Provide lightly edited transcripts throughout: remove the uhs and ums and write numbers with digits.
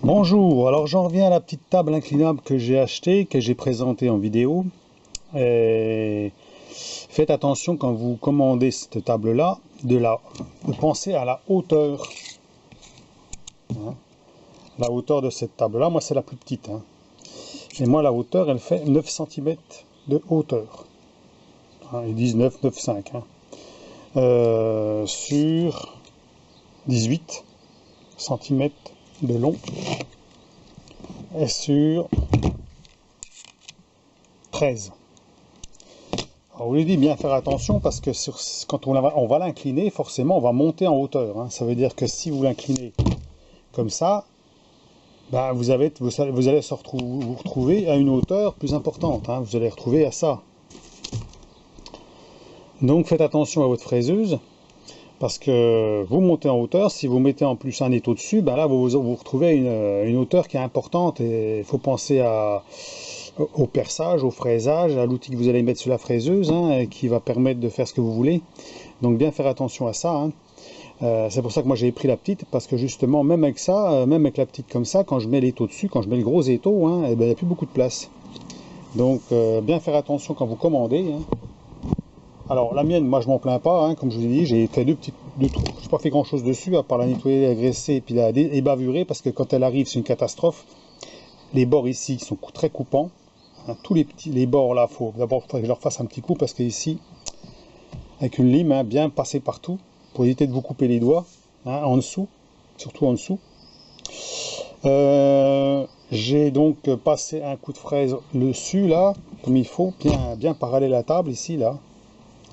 Bonjour, alors j'en reviens à la petite table inclinable que j'ai achetée, que j'ai présentée en vidéo. Et faites attention quand vous commandez cette table-là, de penser à la hauteur. Hein, la hauteur de cette table-là, moi c'est la plus petite. Hein. Et moi la hauteur, elle fait 9 cm de hauteur. Hein, ils disent 9, 9,5. Hein. Sur 18 cm de long. Et sur 13. Alors, on lui dit bien faire attention parce que quand on va l'incliner, forcément on va monter en hauteur. Hein. Ça veut dire que si vous l'inclinez comme ça, ben vous allez vous retrouver à une hauteur plus importante. Hein. Vous allez retrouver à ça. Donc faites attention à votre fraiseuse. Parce que vous montez en hauteur, si vous mettez en plus un étau dessus, ben là vous vous retrouvez à une hauteur qui est importante et il faut penser au perçage, au fraisage, à l'outil que vous allez mettre sur la fraiseuse, hein, qui va permettre de faire ce que vous voulez. Donc bien faire attention à ça. Hein. C'est pour ça que moi j'ai pris la petite, parce que justement même avec ça, même avec la petite comme ça, quand je mets l'étau dessus, quand je mets le gros étau, hein, il n'y a plus beaucoup de place. Donc bien faire attention quand vous commandez. Hein. Alors la mienne, moi je m'en plains pas, hein, comme je vous ai dit, j'ai fait deux trous. Je n'ai pas fait grand chose dessus, à part la nettoyer, la graisser et puis la ébavurer, parce que quand elle arrive c'est une catastrophe. Les bords ici sont très coupants. Hein, tous les bords là, d'abord que je leur fasse un petit coup, parce que ici, avec une lime, hein, bien passer partout, pour éviter de vous couper les doigts, hein, en dessous, surtout en dessous. J'ai donc passé un coup de fraise dessus là, comme il faut, bien parallèle à la table ici là.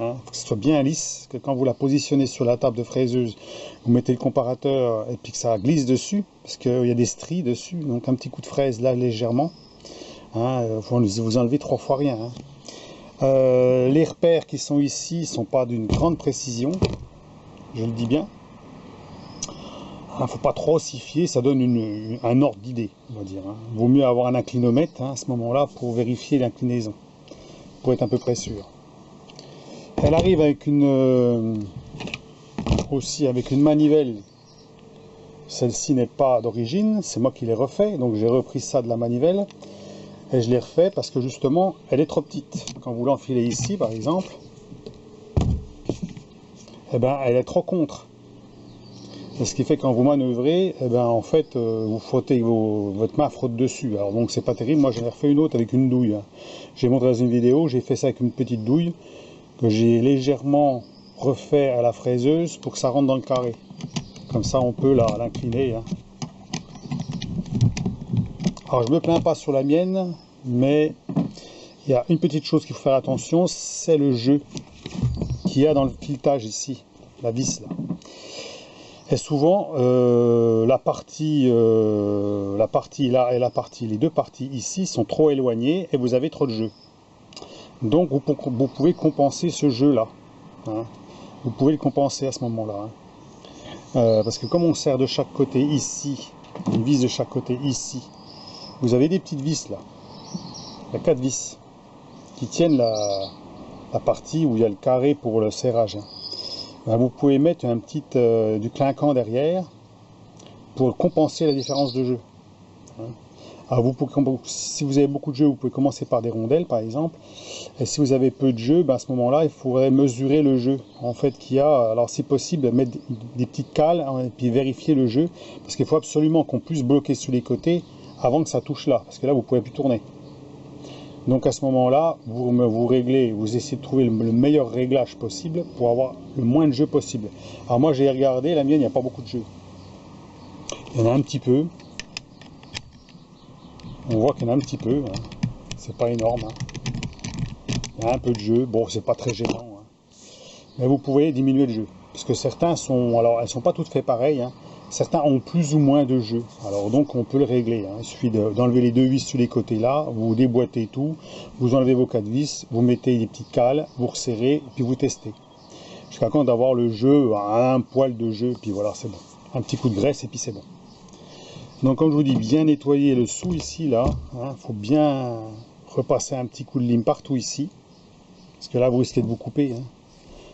Hein, faut que ce soit bien lisse, que quand vous la positionnez sur la table de fraiseuse, vous mettez le comparateur et puis que ça glisse dessus, parce qu'il y a des stries dessus, donc un petit coup de fraise là légèrement. Hein, vous enlevez 3 fois rien. Hein. Les repères qui sont ici ne sont pas d'une grande précision, je le dis bien. Il ne faut pas trop s'y fier, ça donne un ordre d'idée, on va dire. Hein. Vaut mieux avoir un inclinomètre, hein, à ce moment-là pour vérifier l'inclinaison, pour être à peu près sûr. Elle arrive avec aussi avec une manivelle. Celle-ci n'est pas d'origine, c'est moi qui l'ai refait, donc j'ai repris ça de la manivelle et je l'ai refait parce que justement elle est trop petite. Quand vous l'enfilez ici par exemple, eh ben, elle est trop contre. Et ce qui fait que quand vous manœuvrez, eh ben, en fait vous frottez, votre main frotte dessus. Alors donc c'est pas terrible, moi j'en ai refait une autre avec une douille. Hein. J'ai montré dans une vidéo, j'ai fait ça avec une petite douille que j'ai légèrement refait à la fraiseuse pour que ça rentre dans le carré. Comme ça on peut l'incliner. Hein. Alors je me plains pas sur la mienne, mais il y a une petite chose qu'il faut faire attention, c'est le jeu qu'il y a dans le filetage ici, la vis là. Et souvent la partie là et les deux parties ici sont trop éloignées et vous avez trop de jeu. Donc vous pouvez compenser ce jeu-là. Hein. Vous pouvez le compenser à ce moment-là. Hein. Parce que comme on sert de chaque côté ici, une vis de chaque côté ici, vous avez des petites vis là. Il y a 4 vis qui tiennent la partie où il y a le carré pour le serrage. Hein. Ben, vous pouvez mettre du clinquant derrière pour compenser la différence de jeu. Hein. Alors si vous avez beaucoup de jeux, vous pouvez commencer par des rondelles par exemple. Et si vous avez peu de jeux, ben à ce moment-là, il faudrait mesurer le jeu en fait qu'il y a. Alors si possible, mettre des petites cales, hein, et puis vérifier le jeu. Parce qu'il faut absolument qu'on puisse bloquer sur les côtés avant que ça touche là. Parce que là, vous ne pouvez plus tourner. Donc à ce moment-là, vous réglez, vous essayez de trouver le meilleur réglage possible pour avoir le moins de jeux possible. Alors moi j'ai regardé, la mienne, il n'y a pas beaucoup de jeux. Il y en a un petit peu. On voit qu'il y en a un petit peu, hein. C'est pas énorme. Hein. Il y a un peu de jeu, bon c'est pas très gênant. Hein. Mais vous pouvez diminuer le jeu. Parce que certains sont, alors elles sont pas toutes faites pareilles. Hein. Certains ont plus ou moins de jeu. Alors donc on peut le régler. Hein. Il suffit d'enlever les 2 vis sur les côtés là, vous déboîtez tout, vous enlevez vos 4 vis, vous mettez des petites cales, vous resserrez, puis vous testez. Jusqu'à quand d'avoir le jeu à un poil de jeu, puis voilà c'est bon. Un petit coup de graisse et puis c'est bon. Donc comme je vous dis, bien nettoyer le sous ici, là. Hein, faut bien repasser un petit coup de lime partout ici. Parce que là, vous risquez de vous couper. Hein,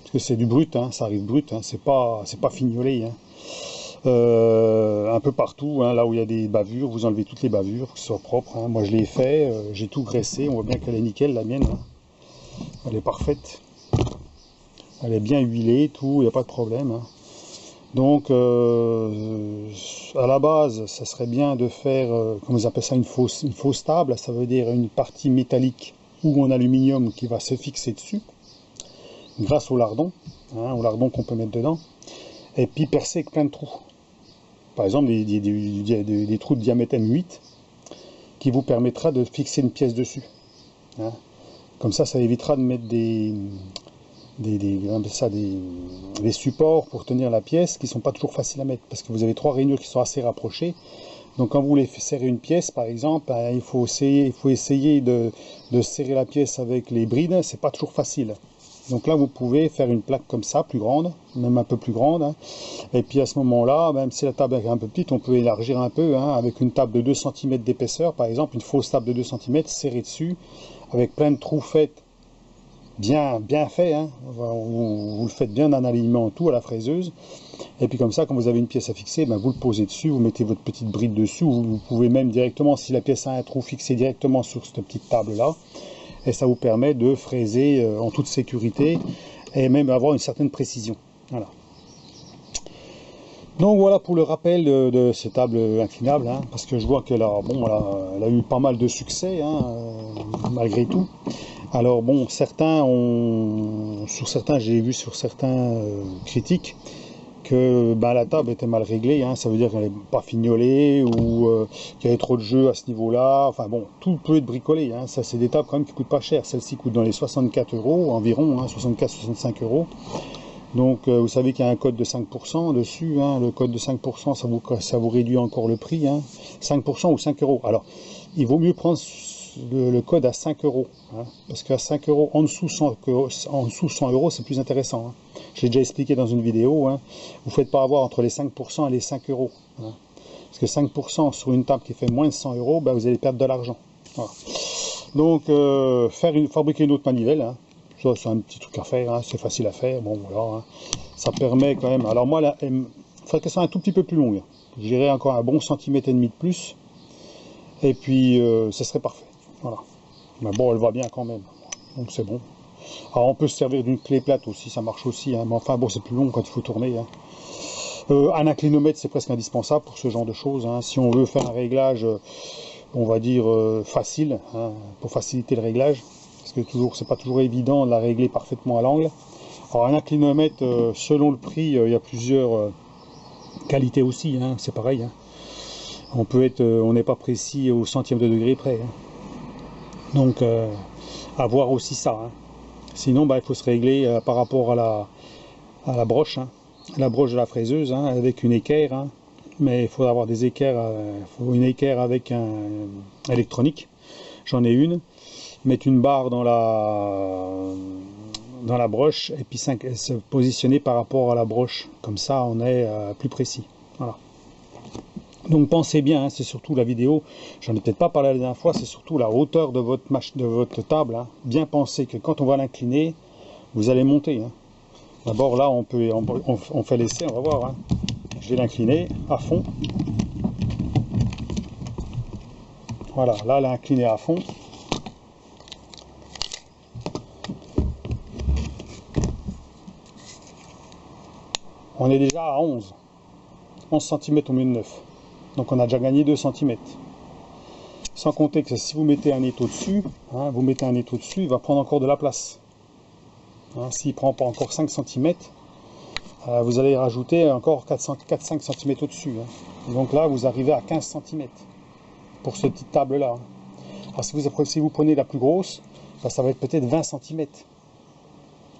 parce que c'est du brut, hein, ça arrive brut, hein, c'est pas fignolé. Hein. un peu partout, hein, là où il y a des bavures, vous enlevez toutes les bavures, que ce soit propre, hein. Moi je l'ai fait, j'ai tout graissé, on voit bien qu'elle est nickel, la mienne, hein. Elle est parfaite, elle est bien huilée, tout, il n'y a pas de problème, hein. Donc à la base, ça serait bien de faire, comment ils appellent ça, une fausse table, ça veut dire une partie métallique ou en aluminium qui va se fixer dessus, grâce au lardon, hein, au lardon qu'on peut mettre dedans, et puis percer avec plein de trous. Par exemple, des trous de diamètre M8 qui vous permettra de fixer une pièce dessus, hein. Comme ça évitera de mettre des supports pour tenir la pièce qui ne sont pas toujours faciles à mettre, parce que vous avez 3 rainures qui sont assez rapprochées. Donc quand vous voulez serrer une pièce, par exemple, il faut essayer de serrer la pièce avec les brides, c'est pas toujours facile. Donc là, vous pouvez faire une plaque comme ça, plus grande, même un peu plus grande, hein. Et puis à ce moment-là, même si la table est un peu petite, on peut élargir un peu, hein, avec une table de 2 cm d'épaisseur, par exemple, une fausse table de 2 cm, serrée dessus, avec plein de trous faits, bien fait, hein. Vous le faites bien en alignement tout à la fraiseuse. Et puis comme ça, quand vous avez une pièce à fixer, ben vous le posez dessus, vous mettez votre petite bride dessus, vous pouvez même directement, si la pièce a un trou, fixer directement sur cette petite table-là. Et ça vous permet de fraiser en toute sécurité et même avoir une certaine précision. Voilà. Donc voilà pour le rappel de ces tables inclinables, hein, parce que je vois qu'elle a, bon, elle a eu pas mal de succès, hein, malgré tout. Alors bon, j'ai vu sur certains critiques que la table était mal réglée, hein, ça veut dire qu'elle n'est pas fignolée ou qu'il y avait trop de jeu à ce niveau-là. Enfin bon, tout peut être bricolé, hein. Ça c'est des tables quand même qui coûtent pas cher. Celle-ci coûte dans les 64 € environ, hein, 64-65 €. Donc vous savez qu'il y a un code de 5% dessus, hein. Le code de 5%, ça vous réduit encore le prix, hein. 5% ou 5 €. Alors il vaut mieux prendre le code à 5 €, hein, parce qu'à 5 € en dessous 100 €, c'est plus intéressant, hein. J'ai déjà expliqué dans une vidéo, hein. Vous ne faites pas avoir entre les 5% et les 5 €, hein, parce que 5% sur une table qui fait moins de 100 €, vous allez perdre de l'argent. Voilà. Donc fabriquer une autre manivelle, hein, ça c'est un petit truc à faire, hein, c'est facile à faire, bon voilà, hein. Ça permet quand même, alors moi il faudrait qu'elle soit un tout petit peu plus longue, j'irais encore un bon centimètre et demi de plus, et puis ce serait parfait. Voilà. Mais bon, elle va bien quand même, donc c'est bon. Alors on peut se servir d'une clé plate aussi, ça marche aussi, hein. Mais enfin bon, c'est plus long quand il faut tourner, hein. Un inclinomètre c'est presque indispensable pour ce genre de choses, hein. Si on veut faire un réglage, on va dire facile, hein, pour faciliter le réglage, parce que c'est pas toujours évident de la régler parfaitement à l'angle. Alors un inclinomètre, selon le prix, il y a plusieurs qualités aussi, hein, c'est pareil, hein. On n'est pas précis au centième de degré près, hein. Donc à voir aussi ça, hein. Sinon il faut se régler par rapport à la broche, hein, la broche de la fraiseuse, hein, avec une équerre, hein. Mais il faut avoir des équerres, une équerre avec un électronique, j'en ai une, mettre une barre dans la broche et puis se positionner par rapport à la broche, comme ça on est plus précis. Voilà. Donc pensez bien, hein, c'est surtout la vidéo, j'en ai peut-être pas parlé la dernière fois, c'est surtout la hauteur de votre table, hein. Bien penser que quand on va l'incliner, vous allez monter, hein. D'abord là on fait l'essai, on va voir, hein. Je vais l'incliner à fond. Voilà, là elle est inclinée à fond. On est déjà à 11 cm au milieu de 9. Donc on a déjà gagné 2 cm. Sans compter que si vous mettez un étau dessus, hein, il va prendre encore de la place. Hein, s'il ne prend pas encore 5 cm, vous allez rajouter encore 4-5 cm au-dessus, hein. Donc là, vous arrivez à 15 cm pour cette petite table-là, hein. Alors si vous prenez la plus grosse, ça va être peut-être 20 cm.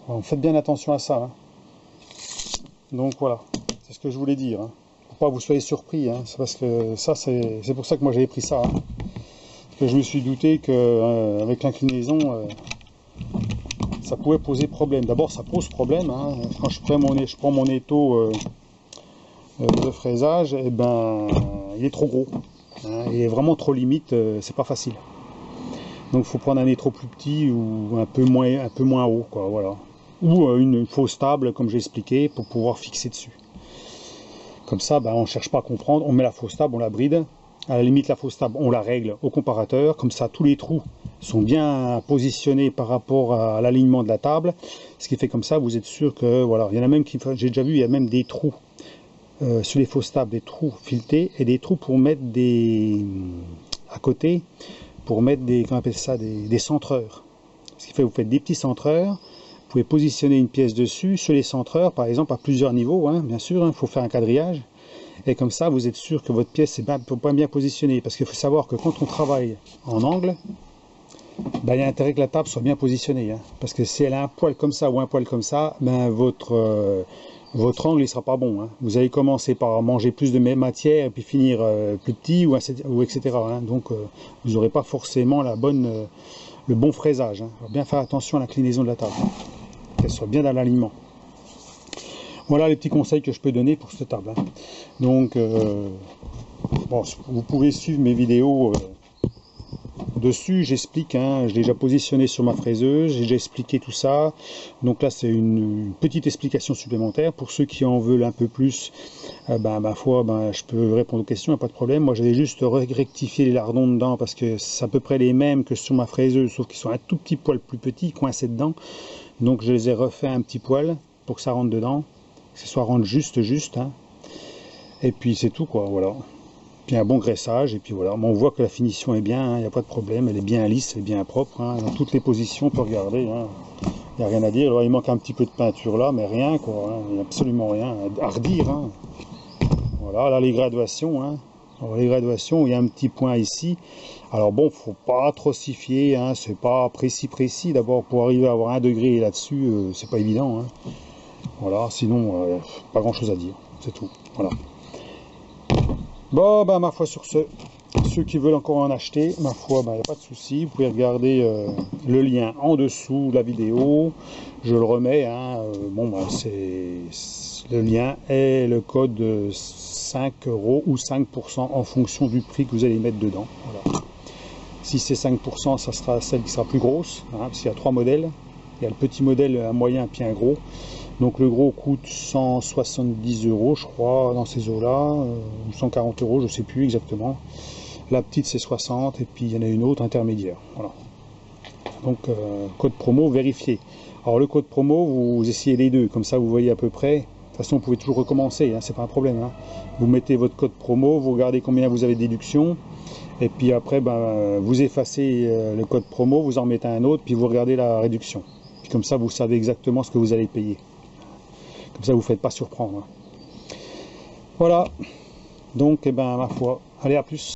Donc faites bien attention à ça, hein. Donc voilà, c'est ce que je voulais dire, hein. Pour pas que vous soyez surpris, hein. C'est parce que ça, c'est pour ça que moi j'avais pris ça, hein. Parce que je me suis douté que avec l'inclinaison, ça pouvait poser problème. D'abord, ça pose problème, hein. Quand je prends mon étau de fraisage, et il est trop gros, hein. Il est vraiment trop limite, c'est pas facile. Donc, il faut prendre un étau plus petit ou un peu moins haut, quoi, voilà. Ou une fausse table, comme j'ai expliqué, pour pouvoir fixer dessus. Comme ça, ben, on ne cherche pas à comprendre, on met la fausse table, on la bride. À la limite, la fausse table, on la règle au comparateur. Comme ça, tous les trous sont bien positionnés par rapport à l'alignement de la table. Ce qui fait comme ça, vous êtes sûr que, voilà, il y en a même qui, j'ai déjà vu, il y a même des trous sur les fausses tables, des trous filetés et des trous pour mettre des, à côté, pour mettre des, comment on appelle ça, des centreurs. Ce qui fait que vous faites des petits centreurs. Vous pouvez positionner une pièce dessus, sur les centreurs, par exemple, à plusieurs niveaux, hein, bien sûr, il faut faire un quadrillage. Et comme ça, vous êtes sûr que votre pièce est bien positionnée. Parce qu'il faut savoir que quand on travaille en angle, ben, il y a intérêt que la table soit bien positionnée. Hein. Parce que si elle a un poil comme ça ou un poil comme ça, ben, votre angle ne sera pas bon. Hein. Vous allez commencer par manger plus de matière et puis finir plus petit ou etc. Hein. Donc, vous n'aurez pas forcément le bon fraisage. Hein. Alors, bien faire attention à l'inclinaison de la table. Qu'elle soit bien dans l'alignement. Voilà les petits conseils que je peux donner pour cette table. Hein. Donc, bon, vous pouvez suivre mes vidéos dessus. J'explique, hein, je l'ai déjà positionné sur ma fraiseuse, j'ai déjà expliqué tout ça. Donc là, c'est une petite explication supplémentaire. Pour ceux qui en veulent un peu plus, ma foi, je peux répondre aux questions, pas de problème. Moi, j'avais juste rectifié les lardons dedans parce que c'est à peu près les mêmes que sur ma fraiseuse, sauf qu'ils sont un tout petit poil plus petits, coincés dedans. Donc, je les ai refait un petit poil pour que ça rentre dedans. Que ce soit rentre juste, hein. Et puis c'est tout, quoi, voilà. Puis un bon graissage, et puis voilà. Mais on voit que la finition est bien, il n'y a pas de problème, elle est bien lisse, elle est bien propre, hein. Dans toutes les positions, on peut regarder, hein. Il n'y a rien à dire. Alors il manque un petit peu de peinture là, mais rien, quoi, hein. Il n'y a absolument rien à redire, hein. Voilà, là les graduations, hein. Alors, les graduations, il y a un petit point ici. Alors bon, faut pas trop s'y fier, hein. C'est pas précis. D'abord, pour arriver à avoir 1 degré là-dessus, c'est pas évident, hein. Voilà, sinon, pas grand chose à dire, c'est tout, voilà. Bon, ma foi, sur ce, ceux qui veulent encore en acheter, ma foi, il n'y a pas de souci, vous pouvez regarder le lien en dessous de la vidéo, je le remets, hein, c'est le lien et le code 5 € ou 5% en fonction du prix que vous allez mettre dedans, voilà. Si c'est 5%, ça sera celle qui sera plus grosse, hein, parce qu'il y a 3 modèles, il y a le petit modèle, un moyen, puis un gros. Donc le gros coûte 170 €, je crois, dans ces eaux-là, ou 140 €, je ne sais plus exactement. La petite c'est 60, et puis il y en a une autre intermédiaire. Voilà. Donc code promo vérifié. Alors le code promo, vous essayez les deux, comme ça vous voyez à peu près. De toute façon, vous pouvez toujours recommencer, hein, c'est pas un problème. Hein. Vous mettez votre code promo, vous regardez combien vous avez de déduction, et puis après, vous effacez le code promo, vous en mettez un autre, puis vous regardez la réduction. Puis comme ça, vous savez exactement ce que vous allez payer. Comme ça, vous ne faites pas surprendre. Voilà. Donc, ma foi, allez, à plus.